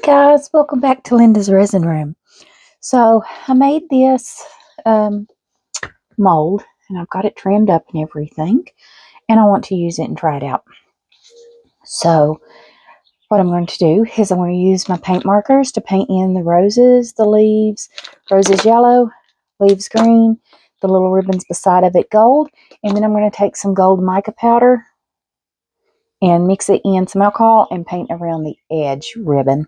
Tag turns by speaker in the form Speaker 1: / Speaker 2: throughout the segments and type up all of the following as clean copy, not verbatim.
Speaker 1: Guys, welcome back to Linda's Resin Room. So I made this mold and I've got it trimmed up and everything, and I want to use it and try it out. So what I'm going to do is I'm going to use my paint markers to paint in the roses, the leaves, roses yellow, leaves green, the little ribbons beside of it gold, and then I'm going to take some gold mica powder and mix it in some alcohol and paint around the edge ribbon.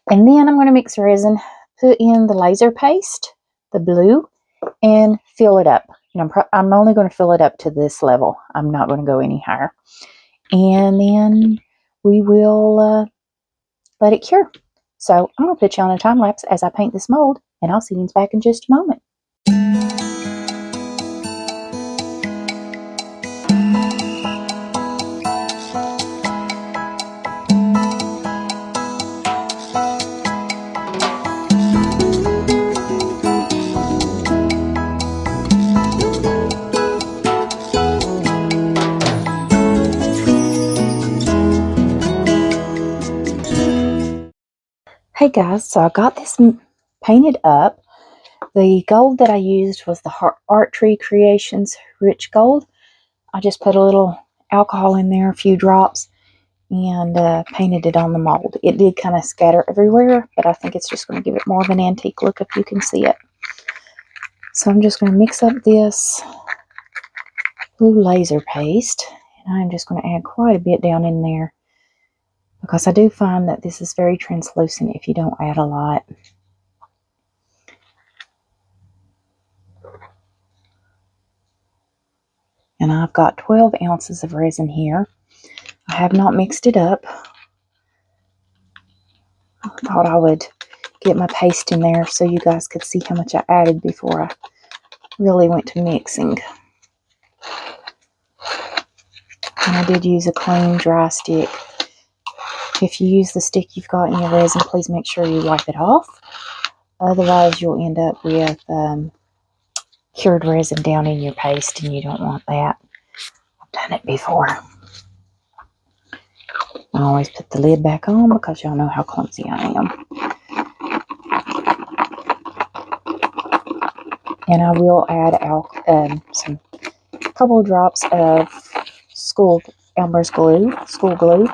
Speaker 1: And then I'm going to mix resin, put in the laser paste, the blue, and fill it up. And I'm only going to fill it up to this level. I'm not going to go any higher. And then we will let it cure. So I'm going to put you on a time lapse as I paint this mold, and I'll see you back in just a moment. Hey guys, so I got this painted up. The gold that I used was the Art Tree Creations Rich Gold. I just put a little alcohol in there, a few drops, and painted it on the mold. It did kind of scatter everywhere, but I think it's just going to give it more of an antique look if you can see it. So I'm just going to mix up this blue laser paste, and I'm just going to add quite a bit down in there, because I do find that this is very translucent if you don't add a lot. And I've got 12 ounces of resin here. I have not mixed it up. I thought I would get my paste in there so you guys could see how much I added before I really went to mixing. And I did use a clean dry stick. If you use the stick you've got in your resin, please make sure you wipe it off. Otherwise you'll end up with cured resin down in your paste, and you don't want that. I've done it before. I always put the lid back on because y'all know how clumsy I am. And I will add some couple of drops of Elmer's glue, school glue,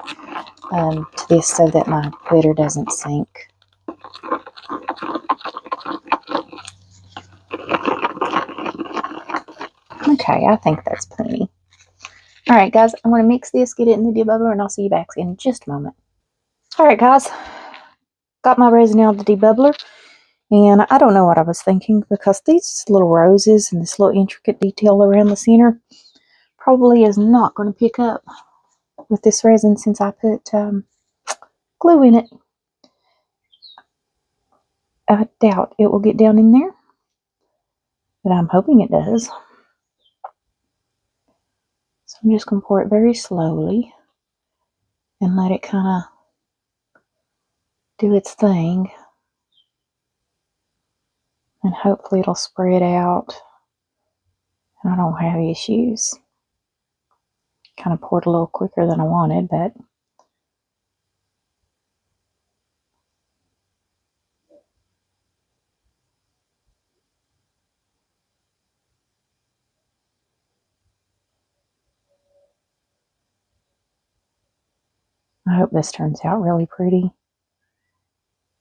Speaker 1: to this so that my glitter doesn't sink. Okay, I think that's plenty. Alright guys, I'm going to mix this, get it in the debubbler, and I'll see you back in just a moment. Alright guys, got my resin out of the debubbler, and I don't know what I was thinking, because these little roses and this little intricate detail around the center probably is not going to pick up with this resin since I put glue in it. I doubt it will get down in there, but I'm hoping it does. So I'm just going to pour it very slowly and let it kind of do its thing, and hopefully it'll spread out and I don't have issues. Kind of poured a little quicker than I wanted, but I hope this turns out really pretty.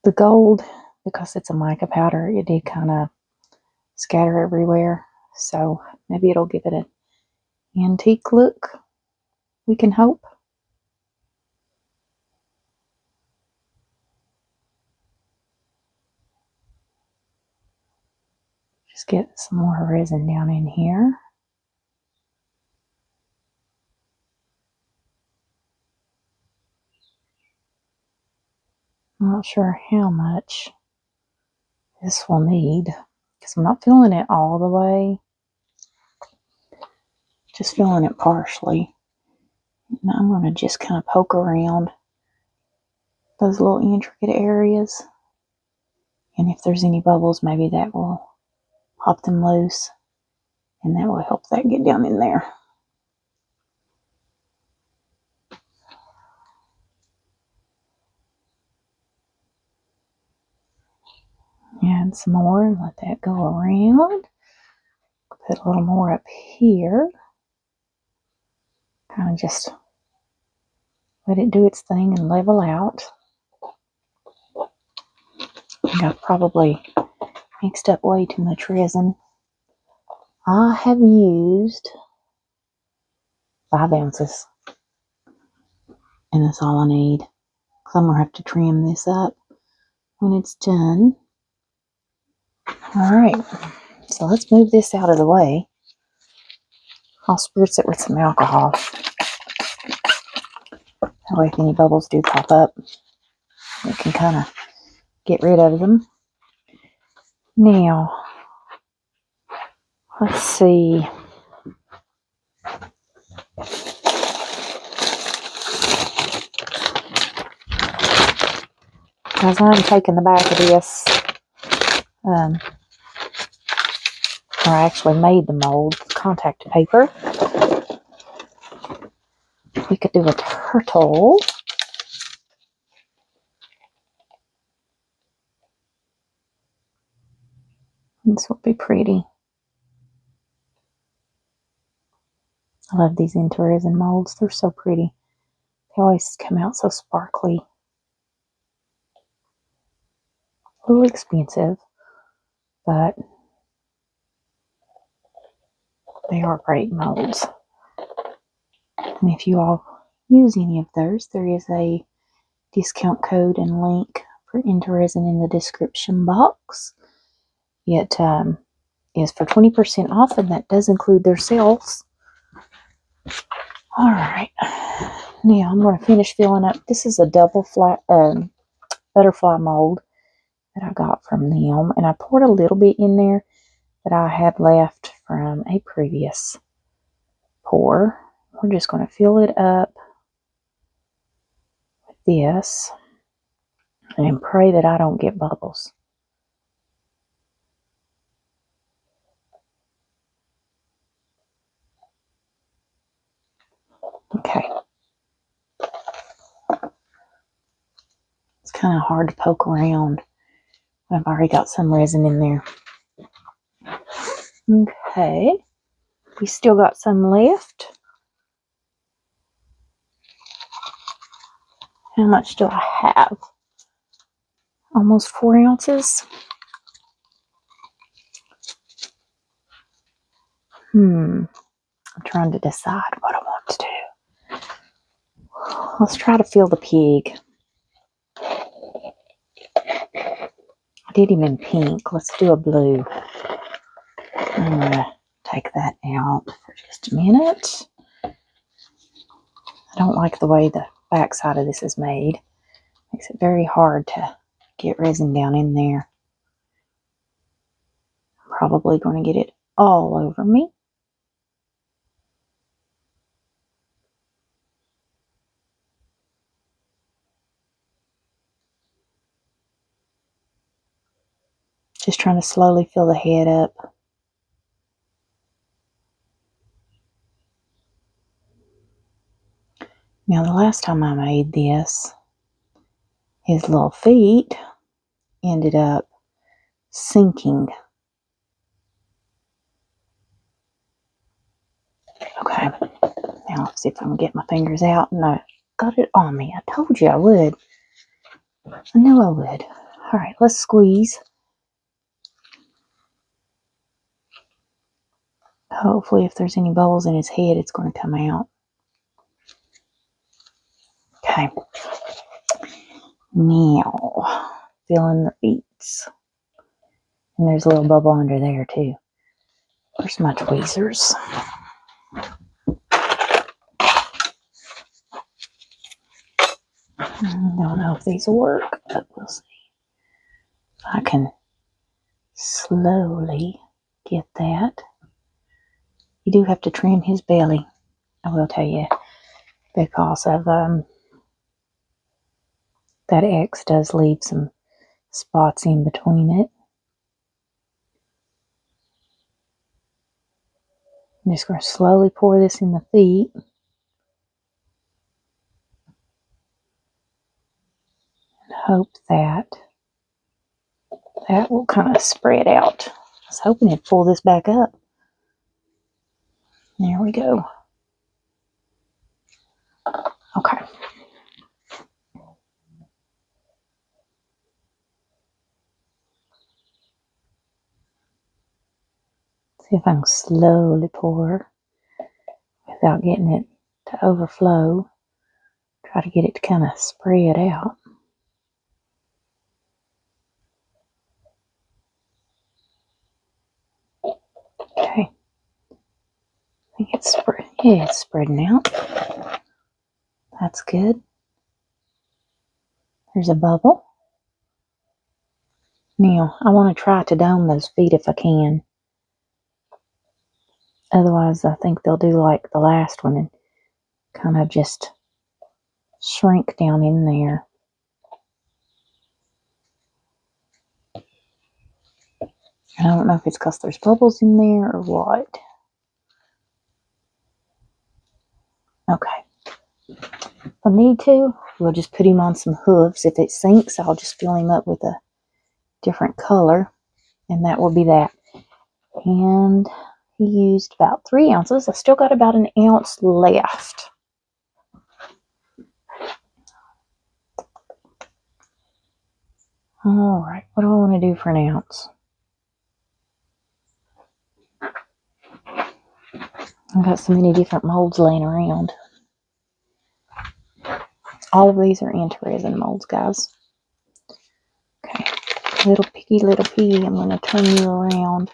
Speaker 1: The gold, because it's a mica powder, it did kind of scatter everywhere, so maybe it'll give it an antique look, we can hope. Just get some more resin down in here. I'm not sure how much this will need, because I'm not filling it all the way, just filling it partially. And I'm going to just kind of poke around those little intricate areas, and if there's any bubbles, maybe that will pop them loose, and that will help that get down in there. Add some more and let that go around. Put a little more up here. Kind of just let it do its thing and level out. I think I've probably mixed up way too much resin. I have used 5 ounces. And that's all I need. Because I'm going to have to trim this up when it's done. Alright, so let's move this out of the way. I'll spritz it with some alcohol. That way if any bubbles do pop up, we can kind of get rid of them. Now, let's see. As I'm taking the back of this, or I actually made the mold with contact paper. We could do a turtle. This would be pretty. I love these resin molds. They're so pretty. They always come out so sparkly. A little expensive, but they are great molds. And if you all use any of those, there is a discount code and link for resin in the description box. It is for 20% off, and that does include their sales. Alright, now I'm going to finish filling up. This is a double flat butterfly mold that I got from them, and I poured a little bit in there that I had left from a previous pour. We're just going to fill it up with this and pray that I don't get bubbles. Okay. It's kind of hard to poke around. I've already got some resin in there. Okay. We still got some left. How much do I have? Almost 4 ounces. I'm trying to decide what I want to do. Let's try to fill the pig. I did him in pink. Let's do a blue. I'm going to take that out for just a minute. I don't like the way the back side of this is made. Makes it very hard to get resin down in there. I'm probably going to get it all over me. Just trying to slowly fill the head up. Now, the last time I made this, his little feet ended up sinking. Okay, now let's see if I can get my fingers out. And I got it on me. I told you I would. I knew I would. All right, let's squeeze. Hopefully, if there's any bubbles in his head, it's going to come out. Okay. Now, fill in the feet. And there's a little bubble under there, too. Where's my tweezers? I don't know if these will work, but we'll see. I can slowly get that. You do have to trim his belly, I will tell you, because of that X does leave some spots in between it. I'm just going to slowly pour this in the feet. And hope that That will kind of spread out. I was hoping it'd pull this back up. There we go. Okay. See if I can slowly pour without getting it to overflow. Try to get it to kind of spread out. Okay. I think it's it's spreading out. That's good. There's a bubble. Now, I want to try to dome those feet if I can. Otherwise, I think they'll do like the last one and kind of just shrink down in there. I don't know if it's because there's bubbles in there or what. Okay. If I need to, we'll just put him on some hooves. If it sinks, I'll just fill him up with a different color. And that will be that. And he used about 3 ounces. I still got about an ounce left. All right, what do I want to do for an ounce? I've got so many different molds laying around. All of these are anti-resin molds, guys. Okay, little piggy, I'm going to turn you around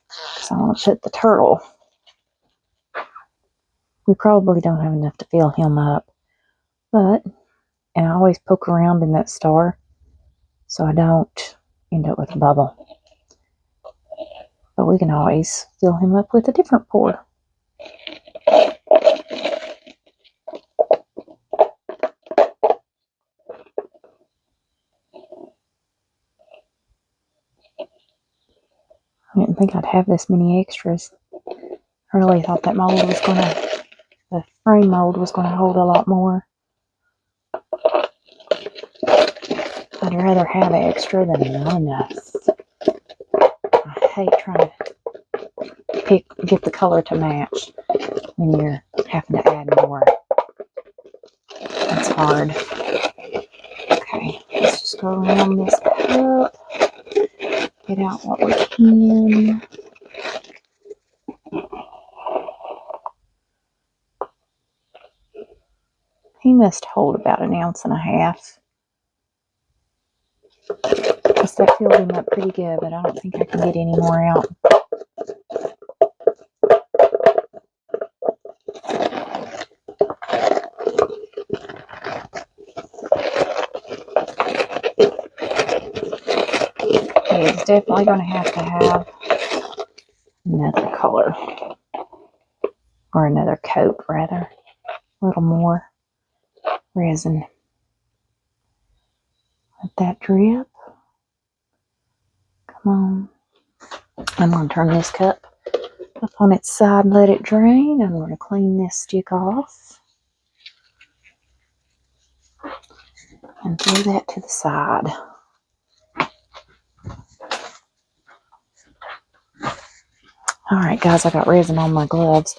Speaker 1: because I want to put the turtle. We probably don't have enough to fill him up, but, and I always poke around in that star so I don't end up with a bubble. But we can always fill him up with a different pour. I didn't think I'd have this many extras. I really thought that mold was going to, the frame mold was going to hold a lot more. I'd rather have extra than not enough. I hate trying to get the color to match when you're having to add more. That's hard. Okay, let's just go around this cup. Get out what we can. He must hold about an ounce and a half. Because that filled him up pretty good, but I don't think I can get any more out. Okay, it's definitely going to have another color. Or another coat, rather. A little more resin. Let that drip. Come on. I'm going to turn this cup up on its side and let it drain. I'm going to clean this stick off. And throw that to the side. Alright guys, I got resin on my gloves.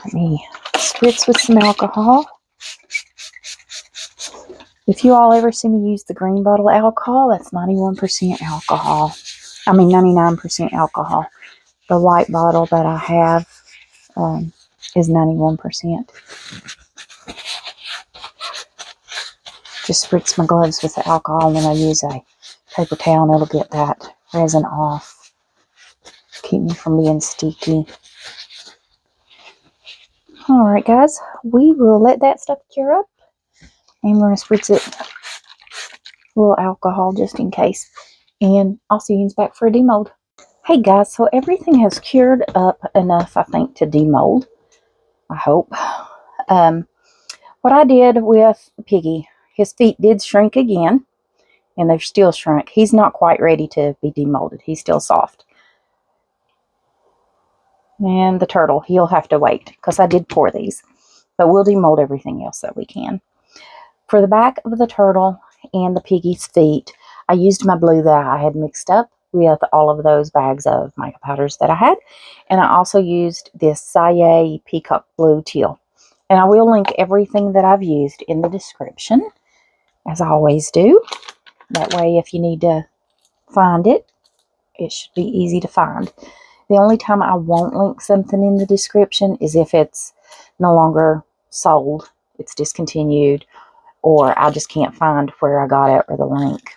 Speaker 1: Let me spritz with some alcohol. If you all ever see me use the green bottle alcohol, that's 91% alcohol. I mean 99% alcohol. The white bottle that I have is 91%. Just spritz my gloves with the alcohol and then I use a paper towel and it'll get that resin off. Keep me from being sticky. Alright guys, we will let that stuff cure up. And we're going to spritz it a little alcohol just in case. And I'll see you back for a demold. Hey guys, so everything has cured up enough, I think, to demold. I hope. What I did with Piggy, his feet did shrink again. And they're still shrunk. He's not quite ready to be demolded. He's still soft. And the turtle, he'll have to wait because I did pour these. But we'll demold everything else that we can. For the back of the turtle and the piggy's feet, I used my blue that I had mixed up with all of those bags of mica powders that I had. And I also used this Saye Peacock Blue Teal. And I will link everything that I've used in the description, as I always do. That way, if you need to find it, it should be easy to find. The only time I won't link something in the description is if it's no longer sold, it's discontinued, or I just can't find where I got it or the link.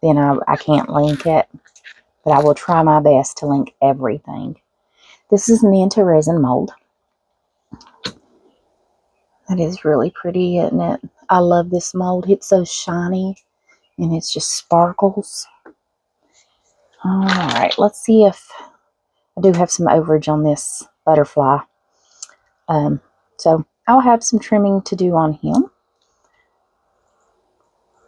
Speaker 1: Then I can't link it, but I will try my best to link everything. This is an into resin mold. That is really pretty, isn't it? I love this mold. It's so shiny and it's just sparkles. Alright, let's see if I do have some overage on this butterfly. So I'll have some trimming to do on him.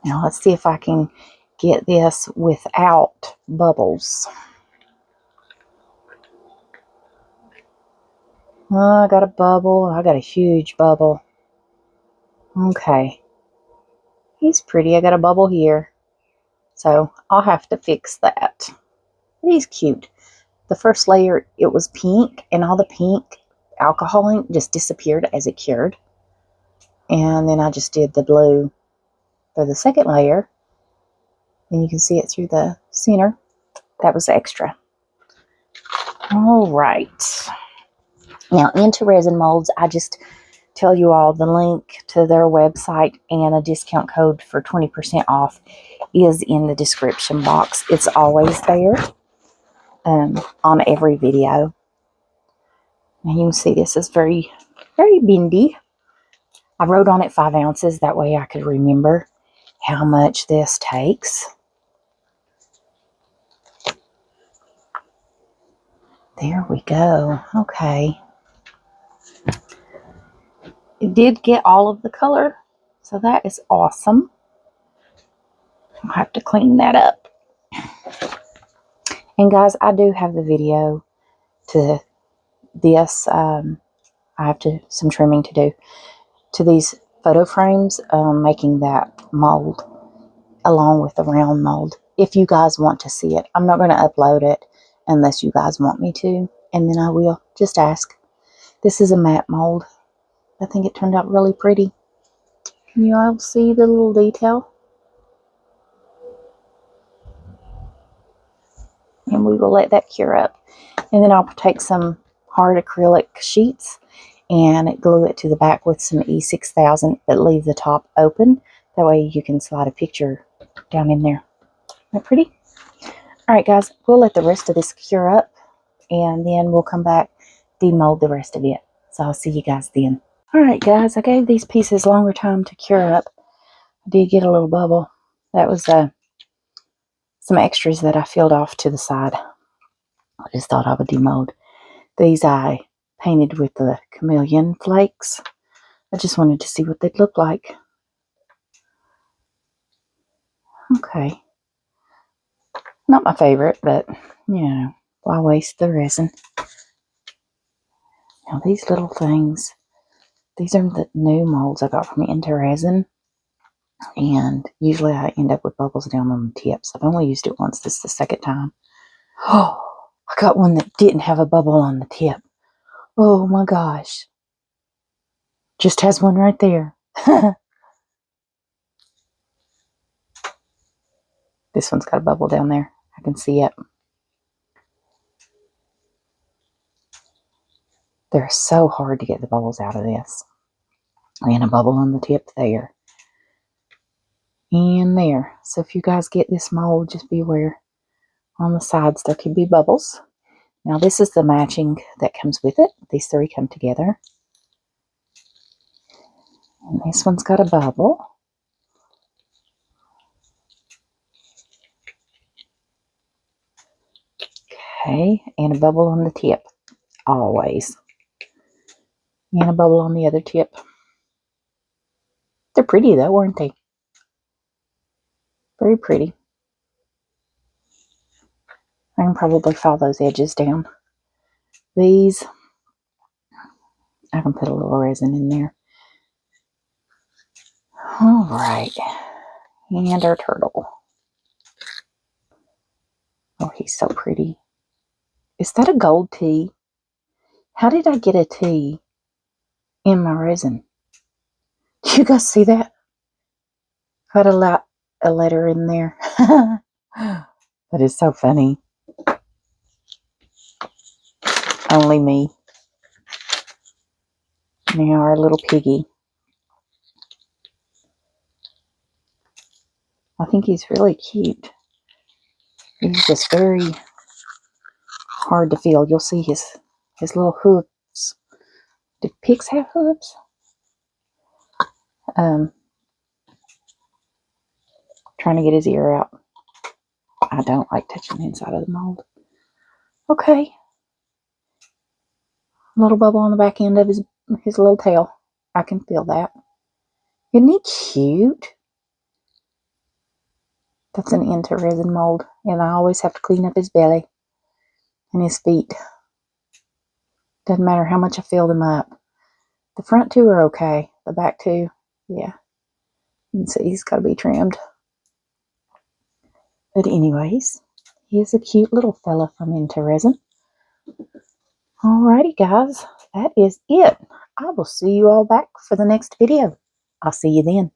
Speaker 1: Now let's see if I can get this without bubbles. Oh, I got a bubble. I got a huge bubble. Okay. He's pretty. I got a bubble here. So I'll have to fix that. But he's cute. The first layer, it was pink, and all the pink alcohol ink just disappeared as it cured. And then I just did the blue for the second layer. And you can see it through the center. That was extra. All right. Now, into resin molds, I just tell you all the link to their website and a discount code for 20% off is in the description box. It's always there on every video. And you can see this is very, very bendy. I wrote on it 5 ounces. That way I could remember how much this takes. There we go. Okay. It did get all of the color, so that is awesome. I'll have to clean that up. And guys, I do have the video to this. I have some trimming to do to these photo frames, making that mold along with the round mold. If you guys want to see it, I'm not going to upload it unless you guys want me to, and then I will. Just ask. This is a matte mold. I think it turned out really pretty. Can you all see the little detail? And we will let that cure up. And then I'll take some hard acrylic sheets and glue it to the back with some E6000, but leave the top open. That way you can slide a picture down in there. Isn't that pretty? Alright guys, we'll let the rest of this cure up, and then we'll come back, demold the rest of it. So I'll see you guys then. Alright guys, I gave these pieces longer time to cure up. I did get a little bubble. That was some extras that I filled off to the side. I just thought I would demold. These I painted with the chameleon flakes. I just wanted to see what they'd look like. Okay. Not my favorite, but, you know, why waste the resin? Now, these little things, these are the new molds I got from Into Resin. And usually I end up with bubbles down on the tips. I've only used it once. This is the second time. Oh, I got one that didn't have a bubble on the tip. Oh my gosh. Just has one right there. This one's got a bubble down there. I can see it. They're so hard to get the bubbles out of this. And a bubble on the tip there. And there. So if you guys get this mold, just beware. On the sides there could be bubbles. Now this is the matching that comes with it. These 3 come together. And this one's got a bubble. Okay, and a bubble on the tip. Always. And a bubble on the other tip. They're pretty though, aren't they? Very pretty. I can probably file those edges down. These, I can put a little resin in there. Alright. And our turtle. he's so pretty. Is that a gold T? How did I get a T in my resin? Did you guys see that? Got a letter in there. That is so funny. Only me. Now our little piggy. I think he's really cute. He's just very hard to feel. You'll see his little hooves. Do pigs have hooves? Trying to get his ear out. I don't like touching the inside of the mold. Okay. Little bubble on the back end of his little tail. I can feel that. Isn't he cute? That's an into resin mold. And I always have to clean up his belly and his feet. Doesn't matter how much I fill them up. The front two are okay. The back two, yeah. You can see he's got to be trimmed. But anyways, he is a cute little fella from Into Resin. Alrighty, guys. That is it. I will see you all back for the next video. I'll see you then.